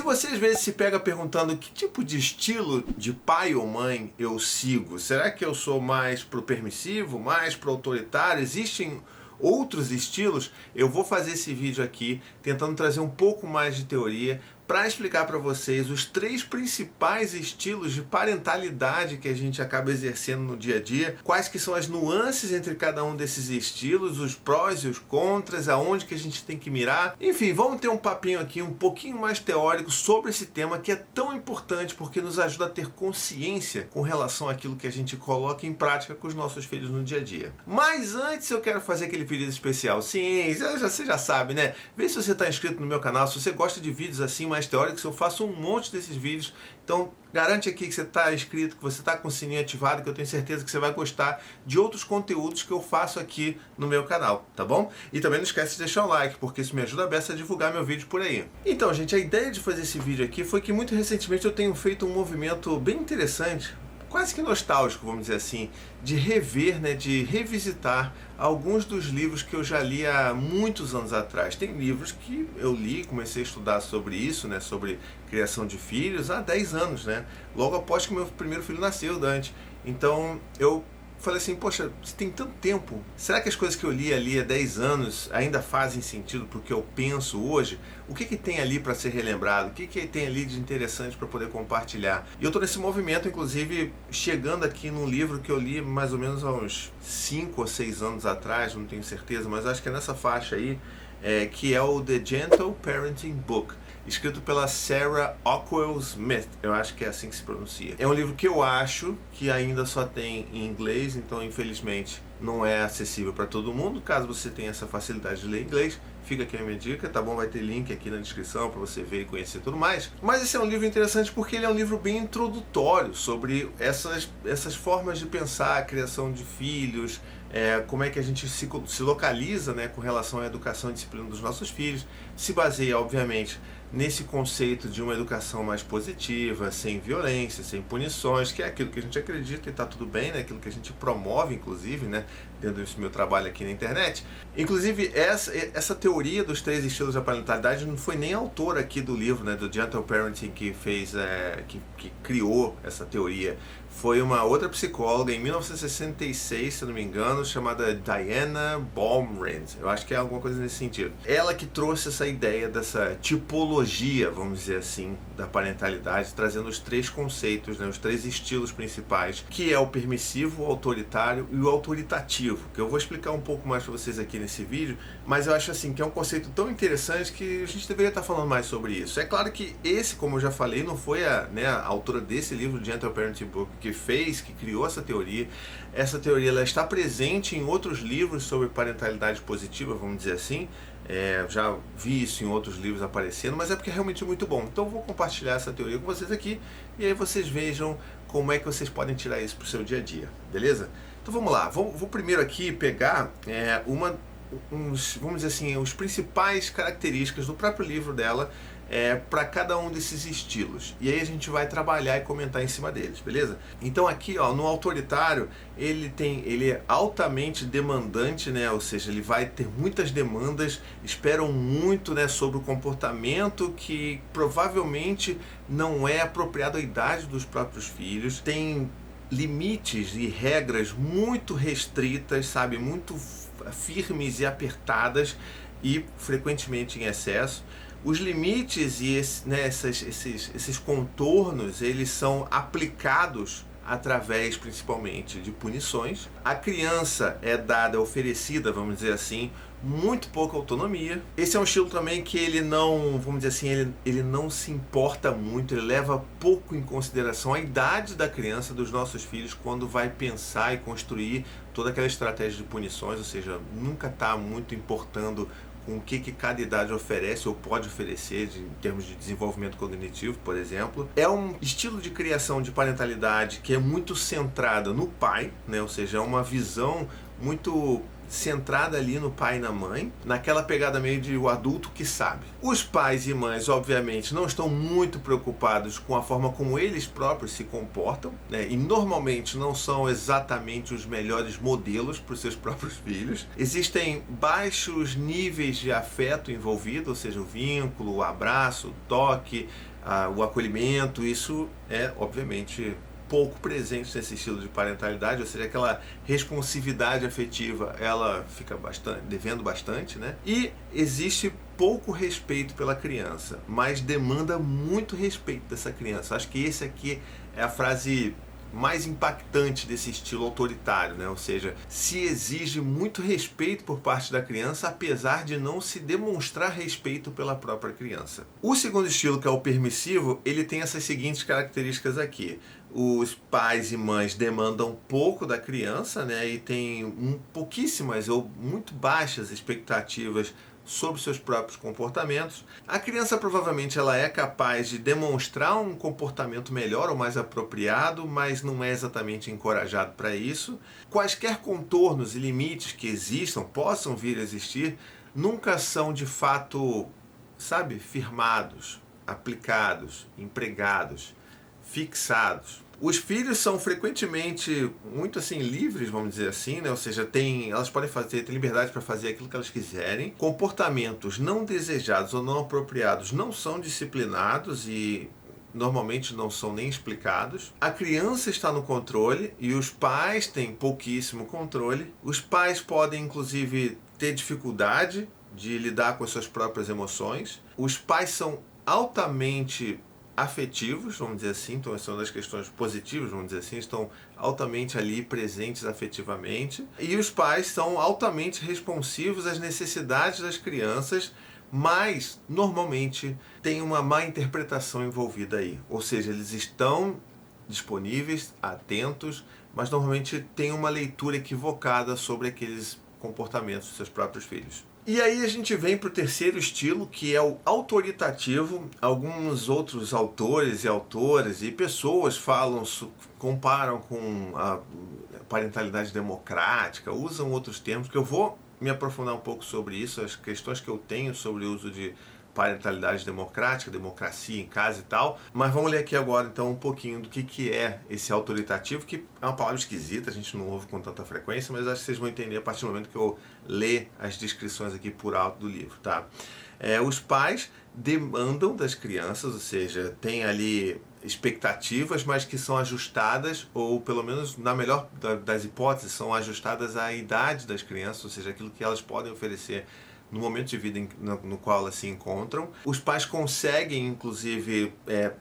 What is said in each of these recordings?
você às vezes se pega perguntando que tipo de estilo de pai ou mãe eu sigo, será que eu sou mais pro permissivo, mais pro autoritário? Existem outros estilos? Eu vou fazer esse vídeo aqui tentando trazer um pouco mais de teoria para explicar para vocês os 3 principais estilos de parentalidade que a gente acaba exercendo no dia a dia, quais que são as nuances entre cada um desses estilos, os prós e os contras, aonde que a gente tem que mirar. Enfim, vamos ter um papinho aqui um pouquinho mais teórico sobre esse tema que é tão importante porque nos ajuda a ter consciência com relação àquilo que a gente coloca em prática com os nossos filhos no dia a dia. Mas antes eu quero fazer aquele pedido especial. Sim, você já sabe, né? Vê se você está inscrito no meu canal, se você gosta de vídeos assim mais teóricos, eu faço um monte desses vídeos, então garante aqui que você está inscrito, que você está com o sininho ativado, que eu tenho certeza que você vai gostar de outros conteúdos que eu faço aqui no meu canal, tá bom? E também não esquece de deixar o like, porque isso me ajuda a beça a divulgar meu vídeo por aí. Então, gente, a ideia de fazer esse vídeo aqui foi que muito recentemente eu tenho feito um movimento bem interessante, quase que nostálgico, vamos dizer assim, de rever, né, de revisitar alguns dos livros que eu já li há muitos anos atrás. Tem livros que eu li, comecei a estudar sobre isso, né, sobre criação de filhos há 10 anos, né, logo após que meu primeiro filho nasceu, Dante. Então eu falei assim, poxa, se tem tanto tempo, será que as coisas que eu li ali há 10 anos ainda fazem sentido para o que eu penso hoje? O que tem ali para ser relembrado? O que tem ali de interessante para poder compartilhar? E eu estou nesse movimento, inclusive, chegando aqui num livro que eu li mais ou menos há uns 5 ou 6 anos atrás, não tenho certeza, mas acho que é nessa faixa aí, que é o The Gentle Parenting Book, escrito pela Sarah Ockwell Smith, eu acho que é assim que se pronuncia. É um livro que eu acho que ainda só tem em inglês, então infelizmente não é acessível para todo mundo. Caso você tenha essa facilidade de ler inglês, fica aqui a minha dica, tá bom? Vai ter link aqui na descrição para você ver e conhecer tudo mais. Mas esse é um livro interessante porque ele é um livro bem introdutório sobre essas formas de pensar a criação de filhos, como é que a gente se localiza, né, com relação à educação e disciplina dos nossos filhos. Se baseia, obviamente, nesse conceito de uma educação mais positiva, sem violência, sem punições, que é aquilo que a gente acredita e está tudo bem, né? Aquilo que a gente promove, inclusive, né? Dentro desse meu trabalho aqui na internet. Inclusive, essa teoria dos 3 estilos da parentalidade não foi nem a autora aqui do livro, né? Do Gentle Parenting que fez, que criou essa teoria. Foi uma outra psicóloga em 1966, se não me engano, chamada Diana Baumrind. Eu acho que é alguma coisa nesse sentido. Ela que trouxe essa ideia dessa tipologia, vamos dizer assim, da parentalidade, trazendo os 3 conceitos, né, os 3 estilos principais, que é o permissivo, o autoritário e o autoritativo, que eu vou explicar um pouco mais para vocês aqui nesse vídeo, mas eu acho assim que é um conceito tão interessante que a gente deveria estar falando mais sobre isso. É claro que esse, como eu já falei, não foi a autora desse livro, Gentle Parenting Book, que criou essa teoria. Essa teoria ela está presente em outros livros sobre parentalidade positiva, vamos dizer assim. Já vi isso em outros livros aparecendo, mas é porque é realmente muito bom. Então eu vou compartilhar essa teoria com vocês aqui e aí vocês vejam como é que vocês podem tirar isso para o seu dia a dia, beleza? Então vamos lá, vou primeiro aqui pegar vamos dizer assim, os principais características do próprio livro dela para cada um desses estilos. E aí a gente vai trabalhar e comentar em cima deles, beleza? Então aqui, ó, no autoritário, ele é altamente demandante, né? Ou seja, ele vai ter muitas demandas, esperam muito, né, sobre o comportamento que provavelmente não é apropriado à idade dos próprios filhos. Tem limites e regras muito restritas, sabe? Muito firmes e apertadas e frequentemente em excesso. Os limites e esses contornos, eles são aplicados através principalmente de punições. A criança é oferecida, vamos dizer assim, muito pouca autonomia. Esse é um estilo também que ele não, vamos dizer assim, ele não se importa muito, ele leva pouco em consideração a idade da criança, dos nossos filhos, quando vai pensar e construir toda aquela estratégia de punições, ou seja, nunca está muito importando com o que cada idade oferece ou pode oferecer em termos de desenvolvimento cognitivo, por exemplo. É um estilo de criação de parentalidade que é muito centrada no pai, né? Ou seja, é uma visão muito centrada ali no pai e na mãe, naquela pegada meio de o adulto que sabe. Os pais e mães, obviamente, não estão muito preocupados com a forma como eles próprios se comportam, né? E normalmente não são exatamente os melhores modelos para os seus próprios filhos. Existem baixos níveis de afeto envolvido, ou seja, o vínculo, o abraço, o toque, o acolhimento. Isso é, obviamente, pouco presente nesse estilo de parentalidade, ou seja, aquela responsividade afetiva, ela fica devendo bastante, né? E existe pouco respeito pela criança, mas demanda muito respeito dessa criança. Acho que esse aqui é a frase mais impactante desse estilo autoritário, né? Ou seja, se exige muito respeito por parte da criança, apesar de não se demonstrar respeito pela própria criança. O segundo estilo, que é o permissivo, ele tem essas seguintes características aqui. Os pais e mães demandam pouco da criança, né? E tem pouquíssimas ou muito baixas expectativas sobre seus próprios comportamentos. A criança provavelmente ela é capaz de demonstrar um comportamento melhor ou mais apropriado, mas não é exatamente encorajado para isso. Quaisquer contornos e limites que existam, possam vir a existir, nunca são de fato, sabe, firmados, aplicados, empregados, fixados. Os filhos são frequentemente muito assim livres, vamos dizer assim, né? Ou seja, elas podem ter liberdade para fazer aquilo que elas quiserem. Comportamentos não desejados ou não apropriados não são disciplinados e normalmente não são nem explicados. A criança está no controle e os pais têm pouquíssimo controle. Os pais podem, inclusive, ter dificuldade de lidar com as suas próprias emoções. Os pais são altamente afetivos, vamos dizer assim, então essa é uma das questões positivas, vamos dizer assim, estão altamente ali presentes afetivamente, e os pais são altamente responsivos às necessidades das crianças, mas normalmente tem uma má interpretação envolvida aí, ou seja, eles estão disponíveis, atentos, mas normalmente tem uma leitura equivocada sobre aqueles comportamentos dos seus próprios filhos. E aí a gente vem para o terceiro estilo, que é o autoritativo. Alguns outros autores e autoras e pessoas comparam com a parentalidade democrática, usam outros termos, que eu vou me aprofundar um pouco sobre isso, as questões que eu tenho sobre o uso de parentalidade democrática, democracia em casa e tal. Mas vamos ler aqui agora então um pouquinho do que é esse autoritativo, que é uma palavra esquisita, a gente não ouve com tanta frequência, mas acho que vocês vão entender a partir do momento que eu ler as descrições aqui por alto do livro, tá? Os pais demandam das crianças, ou seja, tem ali expectativas, mas que são ajustadas, ou pelo menos na melhor das hipóteses, são ajustadas à idade das crianças, ou seja, aquilo que elas podem oferecer no momento de vida no qual elas se encontram. Os pais conseguem, inclusive,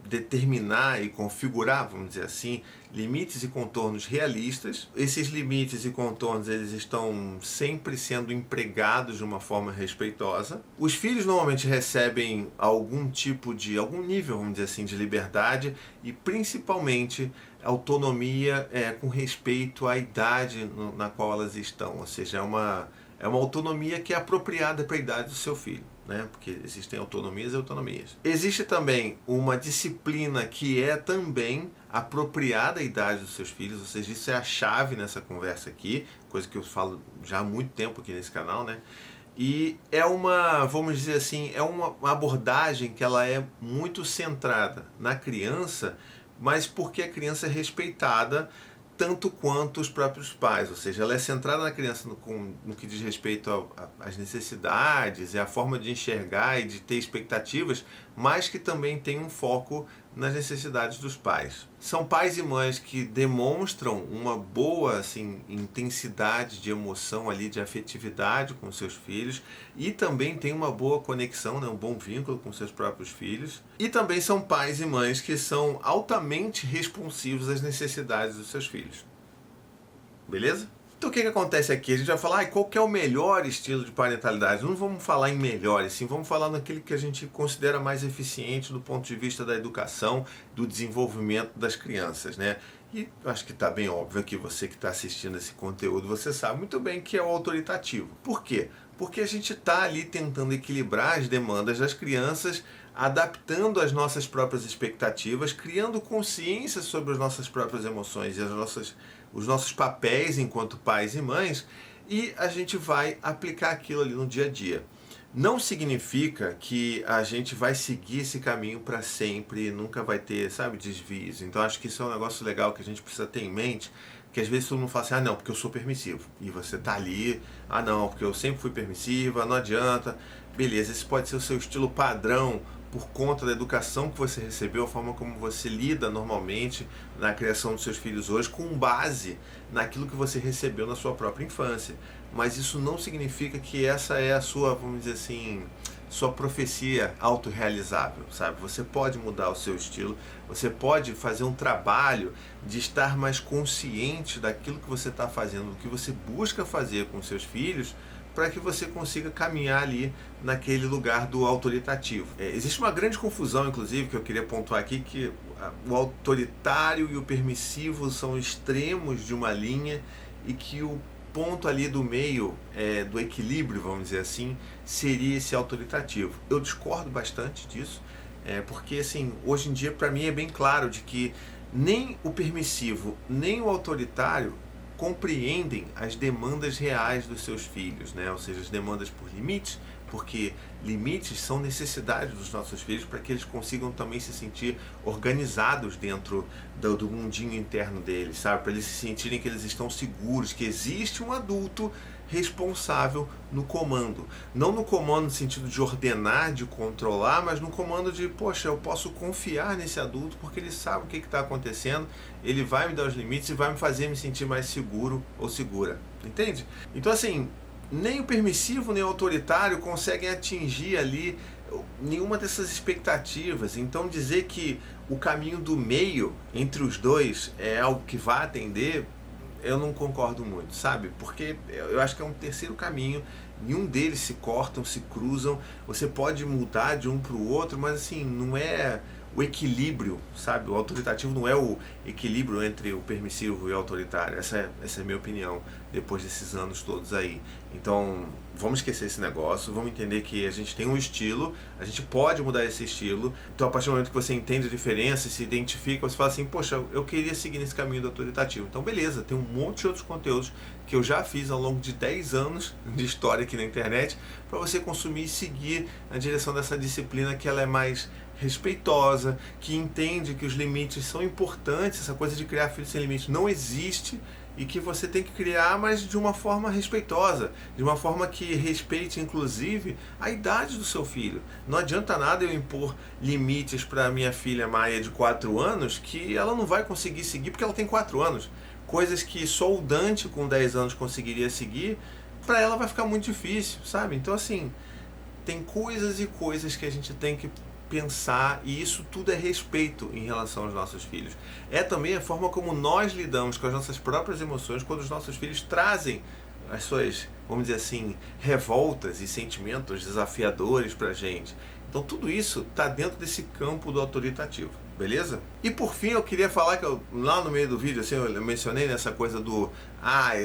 determinar e configurar, vamos dizer assim, limites e contornos realistas. Esses limites e contornos, eles estão sempre sendo empregados de uma forma respeitosa. Os filhos normalmente recebem algum nível, vamos dizer assim, de liberdade e principalmente autonomia com respeito à idade na qual elas estão, ou seja, é uma autonomia que é apropriada para a idade do seu filho, né? Porque existem autonomias e autonomias. Existe também uma disciplina que é também apropriada à idade dos seus filhos, ou seja, isso é a chave nessa conversa aqui, coisa que eu falo já há muito tempo aqui nesse canal, né? E é vamos dizer assim, é uma abordagem que ela é muito centrada na criança, mas porque a criança é respeitada tanto quanto os próprios pais, ou seja, ela é centrada na criança no que diz respeito às necessidades e a forma de enxergar e de ter expectativas, mas que também tem um foco nas necessidades dos pais. São pais e mães que demonstram uma boa intensidade de emoção ali, de afetividade com seus filhos e também tem uma boa conexão, né, um bom vínculo com seus próprios filhos. E também são pais e mães que são altamente responsivos às necessidades dos seus filhos. Beleza? Então o que acontece aqui? A gente vai falar qual que é o melhor estilo de parentalidade. Não vamos falar em melhor, assim, vamos falar naquele que a gente considera mais eficiente do ponto de vista da educação, do desenvolvimento das crianças, né? E acho que está bem óbvio que você que está assistindo esse conteúdo, você sabe muito bem que é o autoritativo. Por quê? Porque a gente está ali tentando equilibrar as demandas das crianças, adaptando as nossas próprias expectativas, criando consciência sobre as nossas próprias emoções e os nossos papéis enquanto pais e mães, e a gente vai aplicar aquilo ali no dia a dia. Não significa que a gente vai seguir esse caminho para sempre, nunca vai ter, sabe, desvios. Então acho que isso é um negócio legal que a gente precisa ter em mente, que às vezes todo mundo fala assim, ah não, porque eu sou permissivo. E você tá ali, ah não, porque eu sempre fui permissiva, não adianta. Beleza, esse pode ser o seu estilo padrão por conta da educação que você recebeu, a forma como você lida normalmente na criação dos seus filhos hoje, com base naquilo que você recebeu na sua própria infância. Mas isso não significa que essa é a sua, vamos dizer assim, sua profecia autorrealizável, sabe? Você pode mudar o seu estilo, você pode fazer um trabalho de estar mais consciente daquilo que você está fazendo, do que você busca fazer com seus filhos, para que você consiga caminhar ali naquele lugar do autoritativo. Existe uma grande confusão, inclusive, que eu queria pontuar aqui, que o autoritário e o permissivo são extremos de uma linha e que o ponto ali do meio, do equilíbrio, vamos dizer assim, seria esse autoritativo. Eu discordo bastante disso, porque assim, hoje em dia para mim é bem claro de que nem o permissivo, nem o autoritário compreendem as demandas reais dos seus filhos, né? Ou seja, as demandas por limites, porque limites são necessidades dos nossos filhos para que eles consigam também se sentir organizados dentro do mundinho interno deles, sabe? Para eles se sentirem que eles estão seguros, que existe um adulto responsável no comando. Não no comando no sentido de ordenar, de controlar, mas no comando de, poxa, eu posso confiar nesse adulto porque ele sabe o que está acontecendo, ele vai me dar os limites e vai me fazer me sentir mais seguro ou segura. Entende? Então, assim, nem o permissivo nem o autoritário conseguem atingir ali nenhuma dessas expectativas. Então dizer que o caminho do meio entre os dois é algo que vai atender, eu não concordo muito, sabe? Porque eu acho que é um terceiro caminho, nenhum deles se cortam, se cruzam, você pode mudar de um para o outro, mas assim, não é o equilíbrio, sabe? O autoritativo não é o equilíbrio entre o permissivo e o autoritário. Essa é a minha opinião, depois desses anos todos aí. Então, vamos esquecer esse negócio, vamos entender que a gente tem um estilo, a gente pode mudar esse estilo. Então, a partir do momento que você entende a diferença, se identifica, você fala assim, poxa, eu queria seguir nesse caminho do autoritativo. Então, beleza, tem um monte de outros conteúdos que eu já fiz ao longo de 10 anos de história aqui na internet, para você consumir e seguir na direção dessa disciplina que ela é mais respeitosa, que entende que os limites são importantes, essa coisa de criar filhos sem limites não existe, e que você tem que criar, mas de uma forma respeitosa, de uma forma que respeite inclusive a idade do seu filho. Não adianta nada eu impor limites para minha filha Maia de 4 anos que ela não vai conseguir seguir porque ela tem 4 anos. Coisas que só o Dante com 10 anos conseguiria seguir, para ela vai ficar muito difícil, sabe? Então assim, tem coisas e coisas que a gente tem que pensar, e isso tudo é respeito em relação aos nossos filhos. É também a forma como nós lidamos com as nossas próprias emoções quando os nossos filhos trazem as suas, vamos dizer assim, revoltas e sentimentos desafiadores pra gente. Então tudo isso está dentro desse campo do autoritativo, beleza? E por fim eu queria falar que lá no meio do vídeo, assim, eu mencionei nessa coisa do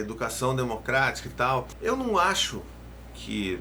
educação democrática e tal. Eu não acho que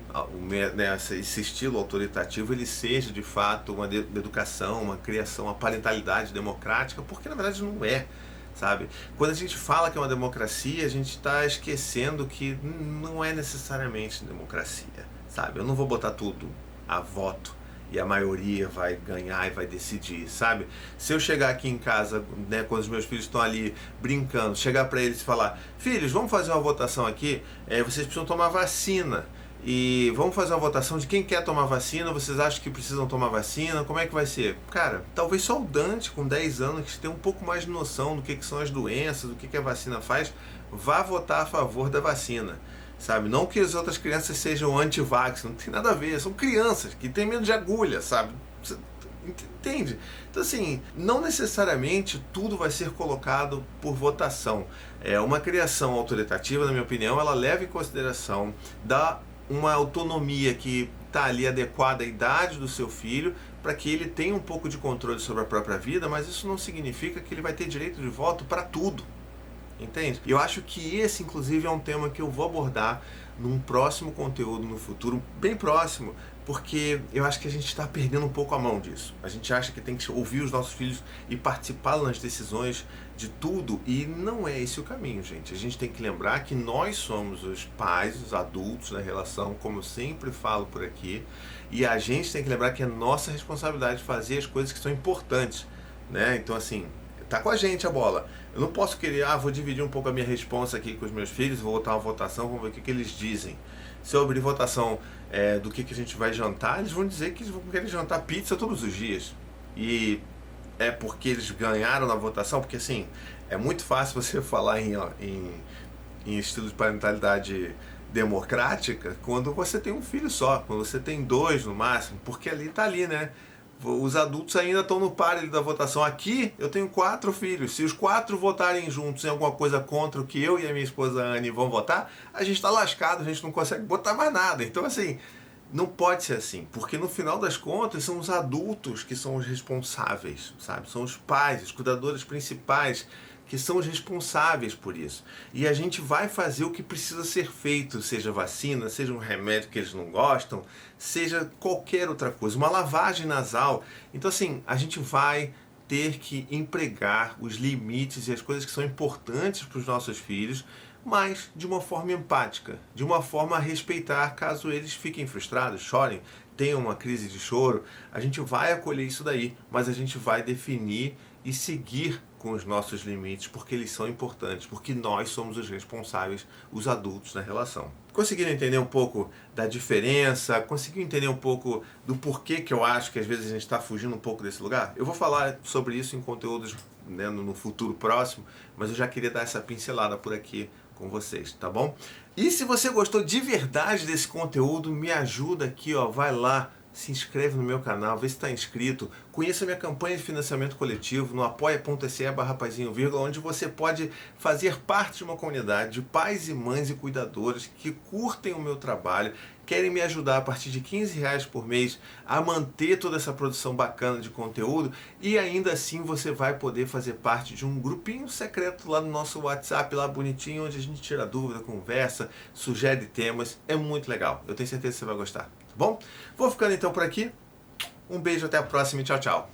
esse estilo autoritativo ele seja de fato uma educação, uma criação, uma parentalidade democrática, porque na verdade não é, sabe? Quando a gente fala que é uma democracia, a gente está esquecendo que não é necessariamente democracia, sabe? Eu não vou botar tudo a voto e a maioria vai ganhar e vai decidir, sabe? Se eu chegar aqui em casa, né, quando os meus filhos estão ali brincando, chegar para eles e falar, filhos, vamos fazer uma votação aqui, vocês precisam tomar vacina, e vamos fazer uma votação de quem quer tomar vacina, vocês acham que precisam tomar vacina, como é que vai ser? Cara, talvez só o Dante, com 10 anos, que tem um pouco mais de noção do que são as doenças, do que a vacina faz, vá votar a favor da vacina, sabe? Não que as outras crianças sejam anti-vax, não tem nada a ver, são crianças que têm medo de agulha, sabe? Você entende? Então assim, não necessariamente tudo vai ser colocado por votação. Uma criação autoritativa, na minha opinião, ela leva em consideração uma autonomia que está ali adequada à idade do seu filho, para que ele tenha um pouco de controle sobre a própria vida, mas isso não significa que ele vai ter direito de voto para tudo, entende? Eu acho que esse, inclusive, é um tema que eu vou abordar num próximo conteúdo no futuro, bem próximo, porque eu acho que a gente está perdendo um pouco a mão disso. A gente acha que tem que ouvir os nossos filhos e participar nas decisões de tudo, e não é esse o caminho, gente. A gente tem que lembrar que nós somos os pais, os adultos na relação, como eu sempre falo por aqui, e a gente tem que lembrar que é nossa responsabilidade fazer as coisas que são importantes, né? Então, assim, tá com a gente a bola. Eu não posso querer, vou dividir um pouco a minha responsa aqui com os meus filhos, vou botar uma votação, vamos ver o que eles dizem. Se eu abrir votação do que a gente vai jantar, eles vão dizer que eles vão querer jantar pizza todos os dias. E é porque eles ganharam na votação, porque assim, é muito fácil você falar em estilo de parentalidade democrática quando você tem um filho só, quando você tem dois no máximo, porque ali tá ali, né? Os adultos ainda estão no páreo da votação. Aqui eu tenho 4 filhos. Se os 4 votarem juntos em alguma coisa contra o que eu e a minha esposa Anne vão votar, a gente está lascado, a gente não consegue botar mais nada. Então, assim, não pode ser assim, porque no final das contas são os adultos que são os responsáveis, sabe? São os pais, os cuidadores principais que são os responsáveis por isso. E a gente vai fazer o que precisa ser feito, seja vacina, seja um remédio que eles não gostam, seja qualquer outra coisa, uma lavagem nasal. Então, assim, a gente vai ter que empregar os limites e as coisas que são importantes para os nossos filhos, mas de uma forma empática, de uma forma a respeitar caso eles fiquem frustrados, chorem, tenham uma crise de choro. A gente vai acolher isso daí, mas a gente vai definir e seguir com os nossos limites, porque eles são importantes, porque nós somos os responsáveis, os adultos na relação. Conseguiram entender um pouco da diferença? Conseguiram entender um pouco do porquê que eu acho que às vezes a gente está fugindo um pouco desse lugar? Eu vou falar sobre isso em conteúdos, né, no futuro próximo, mas eu já queria dar essa pincelada por aqui com vocês, tá bom? E se você gostou de verdade desse conteúdo, me ajuda aqui, ó, vai lá, se inscreve no meu canal, vê se está inscrito, conheça minha campanha de financiamento coletivo no apoia.se/Paizinho, onde você pode fazer parte de uma comunidade de pais e mães e cuidadores que curtem o meu trabalho, querem me ajudar a partir de R$15 por mês a manter toda essa produção bacana de conteúdo, e ainda assim você vai poder fazer parte de um grupinho secreto lá no nosso WhatsApp, lá bonitinho, onde a gente tira dúvida, conversa, sugere temas. É muito legal, eu tenho certeza que você vai gostar. Bom, vou ficando então por aqui. Um beijo, até a próxima e tchau, tchau.